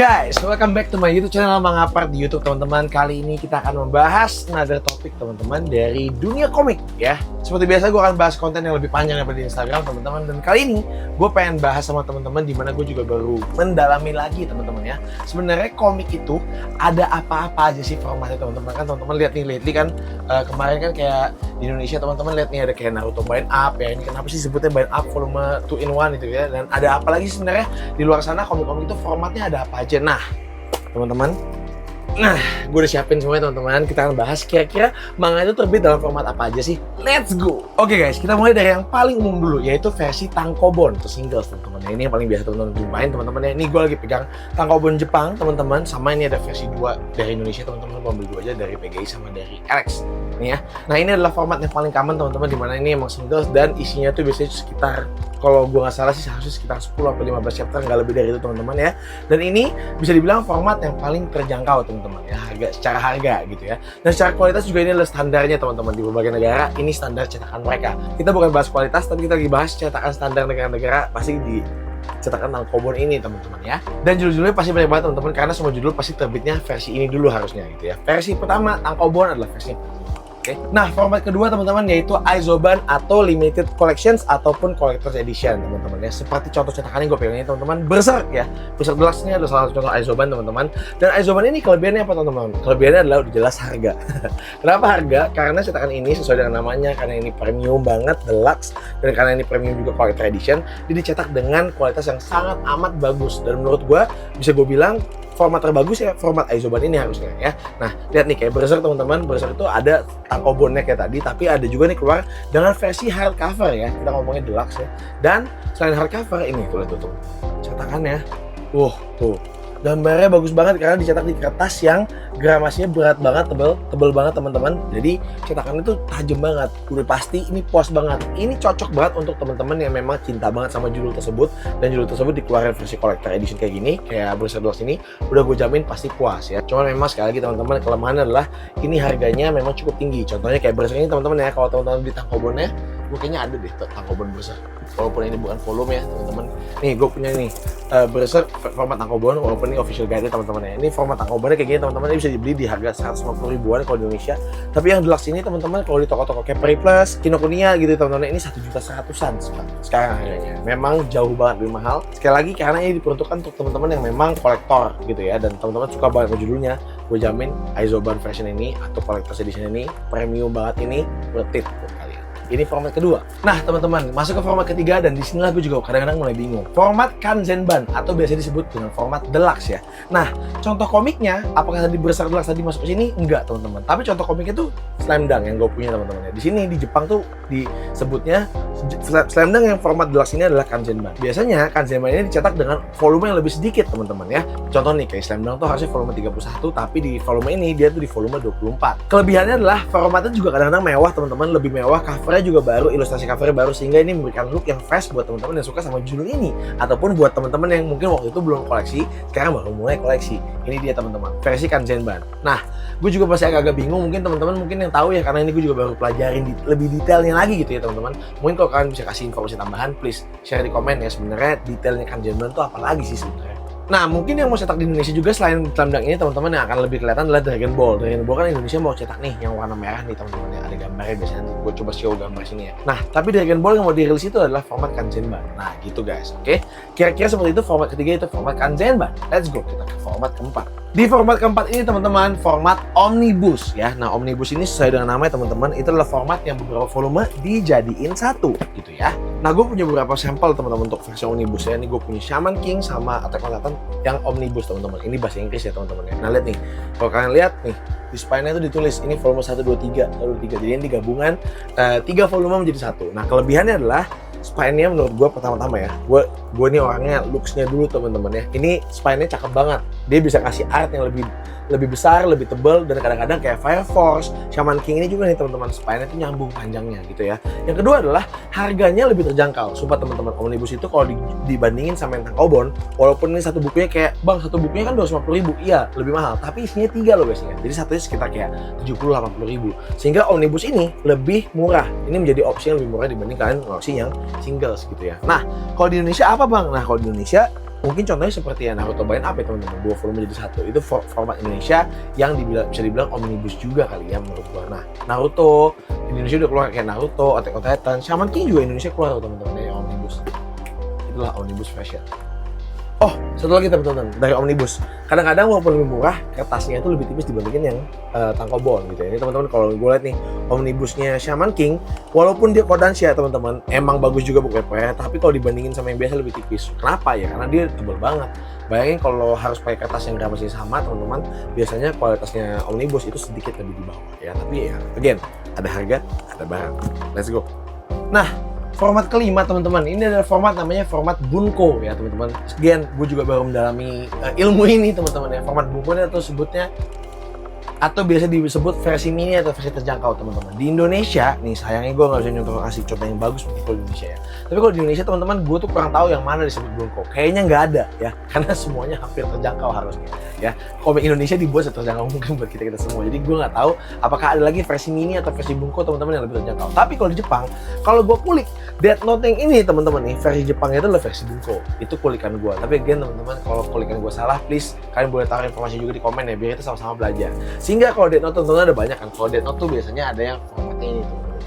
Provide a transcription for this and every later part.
Guys, welcome back to my YouTube channel Mang Apart di YouTube, teman-teman. Kali ini kita akan membahas another topik, teman-teman, dari dunia komik ya. Seperti biasa gue akan bahas konten yang lebih panjang daripada di Instagram, teman-teman. Dan kali ini gue pengen bahas sama teman-teman dimana gue juga baru mendalami lagi, teman-teman ya. Sebenarnya komik itu ada apa-apa aja sih formatnya, teman-teman. Kan teman-teman lihat nih lately kan kemarin kan kayak di Indonesia, teman-teman lihat nih ada kayak Naruto Bind Up ya. Ini kenapa sih sebutnya Bind Up volume 2 in 1 itu ya. Dan ada apa lagi sebenarnya di luar sana komik-komik itu formatnya ada apa aja. Nah, teman-teman, gue udah siapin semuanya, teman-teman. Kita akan bahas kira-kira manga itu terbit dalam format apa aja sih. Let's go. Oke guys, kita mulai dari yang paling umum dulu, yaitu versi tankobon atau singles, teman-teman. Nah, ini yang paling biasa teman-teman jumpain, teman-teman ya. Ini gue lagi pegang tankobon Jepang, teman-teman. Sama ini ada versi 2 dari Indonesia, teman-teman. Gue ambil 2 aja, dari PGI sama dari Alex. Nih ya. Nah, ini adalah format yang paling common, teman-teman, dimana ini emang singles dan isinya tuh biasanya sekitar, kalau gue nggak salah sih seharusnya sekitar 10-15 chapter, nggak lebih dari itu, teman-teman ya. Dan ini bisa dibilang format yang paling terjangkau, teman-teman ya, secara harga gitu ya. Dan secara kualitas juga ini adalah standarnya, teman-teman, di berbagai negara. Ini standar cetakan mereka. Kita bukan bahas kualitas, tapi kita lagi bahas cetakan standar negara-negara pasti di cetakan tankobon ini, teman-teman ya. Dan judul-judulnya pasti banyak banget, teman-teman, karena semua judul pasti terbitnya versi ini dulu harusnya gitu ya. Versi pertama tankobon adalah versi Oke. Nah, format kedua, teman-teman, yaitu Aizoban atau Limited Collections ataupun Collector's Edition, teman-teman ya. Seperti contoh cetakannya gue pegang ini, teman-teman, Berserk ya. Berserk Deluxe ini adalah salah satu contoh Aizoban, teman-teman. Dan Aizoban ini kelebihannya apa, teman-teman? Kelebihannya adalah udah jelas harga. Kenapa harga? Karena cetakan ini sesuai dengan namanya, karena ini premium banget, deluxe, dan karena ini premium juga Collector Edition, jadi dicetak dengan kualitas yang sangat amat bagus. Dan menurut gue, bisa gue bilang format terbagus ya format Aizoban ini harusnya ya. Nah, lihat nih kayak Berserk, teman-teman. Berserk itu ada tankobonnya kayak tadi, tapi ada juga nih keluar dengan versi hardcover ya. Kita ngomongin deluxe ya. Dan selain hardcover ini tuh cetakannya. Tuh. Gambarnya bagus banget karena dicetak di kertas yang gramasinya berat banget, tebel banget, teman-teman. Jadi cetakannya tuh tajam banget. Udah pasti ini puas banget. Ini cocok banget untuk teman-teman yang memang cinta banget sama judul tersebut, dan judul tersebut dikeluarin versi collector edition kayak gini, kayak Berserk Deluxe ini, udah gue jamin pasti puas ya. Cuman memang sekali lagi, teman-teman, kelemahannya adalah ini harganya memang cukup tinggi. Contohnya kayak Berserk ini, teman-teman ya, kalau teman-teman beli tankobonnya, gue kayaknya ada deh tankobon Berserk. Walaupun ini bukan volume ya, teman-teman. Nih, gue punya nih Berserk format tankobon, walaupun ini official guide-nya, teman-teman ya. Ini format tankobonnya kayak gini, teman-teman. Ini bisa dibeli di harga 150 ribuan kalau di Indonesia. Tapi yang deluxe ini, teman-teman, kalau di toko-toko kayak Peri Plus, Kinokuniya gitu, teman-teman, ini 1.100.000-an sekarang harganya. Memang jauh banget lebih mahal. Sekali lagi karena ini diperuntukkan untuk teman-teman yang memang kolektor gitu ya, dan teman-teman suka banget sama judulnya. Gue jamin Aizoban version ini atau Collector's Edition ini premium banget, ini worth it buat kalian. Ini format kedua. Nah, teman-teman, masuk ke format ketiga, dan disinilah gue juga kadang-kadang mulai bingung. Format Kanzenban atau biasa disebut dengan format deluxe ya. Nah, contoh komiknya, apakah tadi Berserk Deluxe tadi masuk ke sini? Enggak, teman-teman. Tapi contoh komiknya tuh Slam Dunk yang gue punya, teman-teman ya. Di sini di Jepang tuh disebutnya Slam Dunk yang format deluxe ini adalah Kanzenban. Biasanya Kanzenban ini dicetak dengan volume yang lebih sedikit, teman-teman ya. Contoh nih kayak Slam Dunk tuh harusnya volume 31, tapi di volume ini dia tuh di volume 24. Kelebihannya adalah formatnya juga kadang-kadang mewah, teman-teman, lebih mewah, covernya juga baru, ilustrasi covernya baru, sehingga ini memberikan look yang fresh buat teman-teman yang suka sama judul ini, ataupun buat teman-teman yang mungkin waktu itu belum koleksi, sekarang baru mulai koleksi. Ini dia, teman-teman, versi Kanzenban. Nah, gue juga masih agak bingung, mungkin teman-teman mungkin yang tahu ya, karena ini gue juga baru pelajarin lebih detailnya lagi gitu ya, teman-teman. Mungkin kalau kalian bisa kasih informasi tambahan, please share di komen ya, sebenarnya detailnya Kanzenban tuh apa lagi sih sebenarnya. Nah, mungkin yang mau cetak di Indonesia juga selain Slam Dunk ini, teman-teman, yang akan lebih kelihatan adalah Dragon Ball. Dragon Ball kan Indonesia mau cetak nih yang warna merah nih, teman-teman ya. Ada gambarnya biasanya, gue coba show gambar sini ya. Nah, tapi Dragon Ball yang mau dirilis itu adalah format Kanzenban. Nah, gitu guys. Oke. Kira-kira seperti itu format ketiga, itu format Kanzenban. Let's go, kita ke format keempat. Di format keempat ini, teman-teman, format omnibus ya. Nah, omnibus ini sesuai dengan namanya, teman-teman, itu adalah format yang beberapa volume dijadiin satu gitu ya. Nah, gue punya beberapa sampel, teman-teman, untuk versi omnibus ya. Ini gue punya Shaman King sama Attack on Titan yang omnibus, teman-teman. Ini bahasa Inggris ya, teman-teman ya. Nah, lihat nih. Kalau kalian lihat nih, di spine-nya itu ditulis ini volume 1, 2, 3, 1, 2, 3. Jadi ini gabungan 3 volume menjadi satu. Nah, kelebihannya adalah spine-nya menurut gue pertama-tama ya, gue nih orangnya looks-nya dulu, teman-teman ya. Ini spine-nya cakep banget. Dia bisa kasih art yang lebih besar, lebih tebal, dan kadang-kadang kayak Fire Force, Shaman King ini juga nih, teman-teman, spine-nya itu nyambung panjangnya gitu ya. Yang kedua adalah harganya lebih terjangkau. Sumpah, teman-teman, omnibus itu kalau dibandingin sama yang tankobon, walaupun ini satu bukunya kayak, bang, satu bukunya kan 250 ribu, iya lebih mahal, tapi isinya 3 loh biasanya. Jadi satunya sekitar kayak 70-80 ribu. Sehingga omnibus ini lebih murah. Ini menjadi opsi yang lebih murah dibanding kalian ngopsi yang singles gitu ya. Nah, kalau di Indonesia apa, bang? Nah, kalau di Indonesia Mungkin contohnya seperti ya Naruto Line Up ya teman-teman, 2 volume jadi satu. Itu format Indonesia yang bisa dibilang omnibus juga kali ya menurut gua. Nah, Naruto di Indonesia udah keluar kayak Naruto, Attack on Titan, Shaman King juga Indonesia keluar teman-teman ya omnibus. Itulah omnibus fashion. Oh, satu lagi teman-teman, dari omnibus. Kadang-kadang walaupun lebih murah, kertasnya itu lebih tipis dibandingin yang tankobon gitu ya. Ini teman-teman kalau gue lihat nih, omnibusnya Shaman King, walaupun dia Kodansha teman-teman, emang bagus juga buku papernya, tapi kalau dibandingin sama yang biasa lebih tipis. Kenapa ya? Karena dia tebal banget. Bayangin kalau harus pakai kertas yang gramasinya sama teman-teman, biasanya kualitasnya omnibus itu sedikit lebih di bawah ya. Tapi ya, again, ada harga, ada barang. Let's go. Nah, format kelima teman-teman, ini adalah format namanya format bunko ya teman-teman. Sekian, gue juga baru mendalami ilmu ini teman-teman ya. Format bunko ini atau sebutnya atau biasa disebut versi mini atau versi terjangkau teman-teman. Di Indonesia, nih sayangnya gue nggak bisa kasih contoh yang bagus seperti kalau di Indonesia ya. Tapi kalau di Indonesia teman-teman, gue tuh kurang tahu yang mana disebut bunko. Kayaknya nggak ada ya, karena semuanya hampir terjangkau harusnya ya. Komik Indonesia dibuat seterjangkau mungkin buat kita semua. Jadi gue nggak tahu apakah ada lagi versi mini atau versi bunko teman-teman yang lebih terjangkau. Tapi kalau di Jepang, kalau gue kulik Death Note yang ini teman-teman nih, versi Jepangnya itu adalah versi bunko. Itu kulikan gue. Tapi again teman-teman, kalau kulikan gue salah, please kalian boleh taruh informasi juga di komen ya, biar kita sama-sama belajar. Sehingga kalau Death Note tentunya ada banyak kan. Kalau Death Note tuh biasanya ada yang formatnya ini teman-teman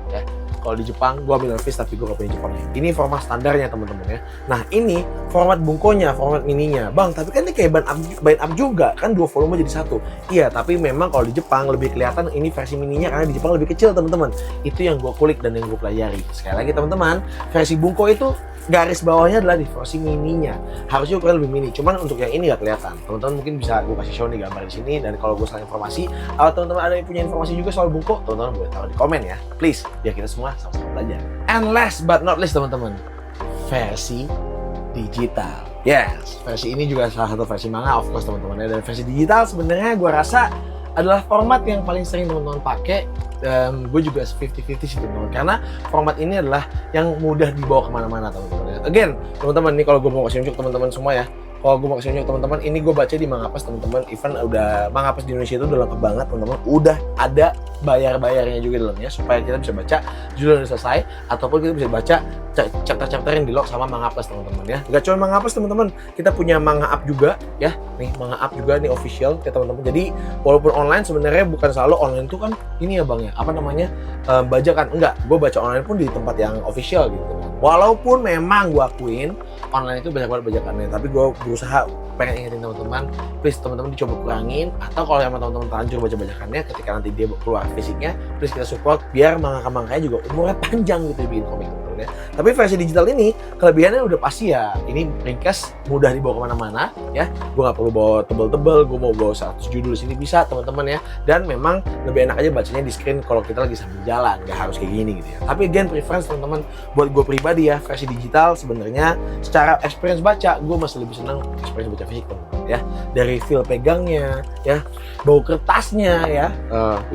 ya. Kalau di Jepang, gue ambil One tapi gue gak punya Jepang ya. Ini format standarnya teman-teman ya. Nah ini format bunkonya, format mininya. Bang, tapi kan ini kayak bind up juga kan, 2 volume jadi satu. Iya, tapi memang kalau di Jepang lebih kelihatan ini versi mininya karena di Jepang lebih kecil teman-teman. Itu yang gue kulik dan yang gue pelajari. Sekali lagi teman-teman, versi bunko itu garis bawahnya adalah di versi mininya. Harusnya ukuran lebih mini, cuman untuk yang ini nggak kelihatan. Teman-teman mungkin bisa gue kasih show nih gambar di sini, dan kalau gue salah informasi, atau teman-teman ada yang punya informasi juga soal bunko, teman-teman boleh taruh di komen ya, please, biar kita semua sama-sama belajar. And last but not least teman-teman, versi digital. Yes, versi ini juga salah satu versi manga of course teman-teman ya. Dan versi digital sebenarnya gue rasa adalah format yang paling sering teman-teman pakai. Gue juga 50-50 sih teman-teman, karena format ini adalah yang mudah dibawa kemana-mana teman-teman. Again teman-teman, nih kalau gue mau kasih unjuk teman-teman semua ya, kalau gue mau kasih unjuk teman-teman, ini gue baca di Mangapas teman-teman. Even udah Mangapas di Indonesia itu udah lengkap banget teman-teman, udah ada bayarnya juga di dalamnya supaya kita bisa baca judul udah selesai, ataupun kita bisa baca chapter-chapter yang di lock sama Mangapas teman-teman ya. Gak cuma Mangapas teman-teman, kita punya Manga Up juga ya. Nih Manga Up juga nih official ya teman-teman. Jadi walaupun online sebenarnya bukan selalu online itu kan ini ya bang ya, apa namanya, bajakan. Enggak, gue baca online pun di tempat yang official gitu kan. Walaupun memang gue akuin online itu banyak banget bajakannya, tapi gue berusaha pengen ingetin teman-teman, please teman-teman dicoba kurangin, atau kalau yang teman-teman terlanjur baca bajakannya ketika nanti dia keluar fisiknya, please kita support biar mangaka-mangakanya juga umurnya panjang gitu dibikin komik teman-teman ya. Tapi versi digital ini kelebihannya udah pasti ya, ini ringkas, mudah dibawa kemana-mana ya. Gue nggak perlu bawa tebel-tebel, gue mau bawa 100 judul di sini bisa teman-teman ya. Dan memang lebih enak aja bacanya di screen kalau kita lagi sambil jalan, nggak harus kayak gini gitu ya. Tapi again preference teman-teman, buat gue pribadi ya, versi digital sebenarnya secara experience baca gue masih lebih senang experience baca fisik teman-teman ya. Dari feel pegangnya ya, bau kertasnya ya.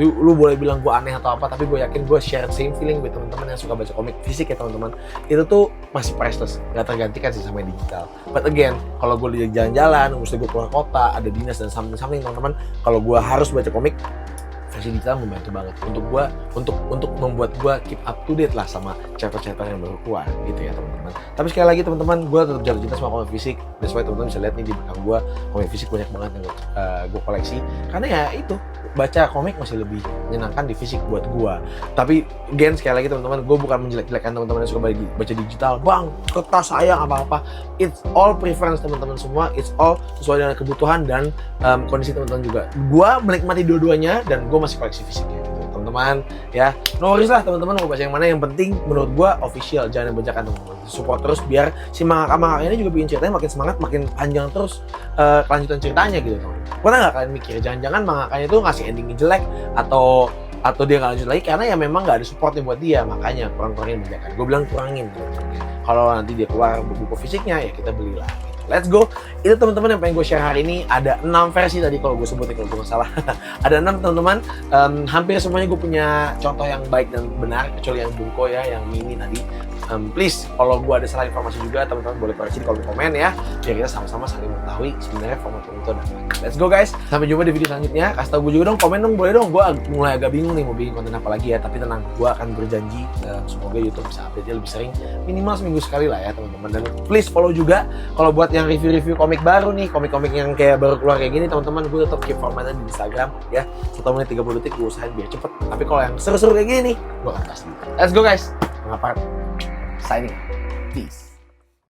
Lu boleh bilang gue aneh atau apa, tapi gue yakin gue share same feeling with teman-teman yang suka baca komik fisik ya teman-teman. Itu tuh masih priceless, nggak tergantikan sih sama yang digital. But again, kalau gue di jalan-jalan, mesti gue keluar kota, ada dinas dan something teman-teman, kalau gue harus baca komik, versi digital membantu banget untuk gue, untuk membuat gue keep up to date lah sama chapter-chapter yang baru keluar gitu ya teman-teman. Tapi sekali lagi teman-teman, gue tetap jatuh cinta sama komik fisik. That's why teman-teman bisa lihat nih di belakang gue, komik fisik banyak banget yang gue koleksi. Karena ya itu, baca komik masih lebih menyenangkan di fisik buat gue. Tapi again sekali lagi teman-teman, gue bukan menjelek-jelekan teman-teman yang suka baca digital. Bang, kertas sayang apa-apa. It's all preference teman-teman semua. It's all sesuai dengan kebutuhan dan kondisi teman-teman juga. Gue menikmati dua-duanya dan gue masih koleksi fisiknya gitu teman-teman ya. No worries lah teman-teman mau baca yang mana, yang penting menurut gua official, jangan bacakan teman-teman. Support terus biar si mangaka ini juga bikin ceritanya makin semangat, makin panjang terus kelanjutan ceritanya gitu teman-teman. Pernah nggak kalian mikir jangan-jangan mangakanya itu ngasih endingnya jelek atau dia nggak lanjut lagi karena ya memang nggak ada supportnya buat dia, makanya kurangin bajakan. Gue bilang kurangin gitu. Kalau nanti dia keluar buku fisiknya ya kita belilah. Let's go. Itu teman-teman yang pengen gue share hari ini. Ada 6 versi tadi kalau gue sebutin, kalau gue nggak salah. Ada 6 teman-teman. Hampir semuanya gue punya contoh yang baik dan benar, kecuali yang bunko ya, yang mini tadi. Please, kalau gue ada salah informasi juga, teman-teman boleh koreksi di kolom komen ya, biar kita sama-sama saling mengetahui sebenarnya format komik itu ada apa. Let's go guys, sampai jumpa di video selanjutnya. Kasih tau gue juga dong, komen dong, boleh dong. Gue mulai agak bingung nih mau bikin konten apa lagi ya, tapi tenang, gue akan berjanji semoga YouTube bisa update-nya lebih sering, minimal seminggu sekali lah ya teman-teman. Dan please follow juga kalau buat yang review-review komik baru nih, komik-komik yang kayak baru keluar kayak gini, teman-teman gue tetap keep formatnya di Instagram ya, 1 menit 30 detik gue usahain biar cepet. Tapi kalau yang seru-seru kayak gini nih, gue akan kasih. Let's go guys, mengapa? Signing. Peace.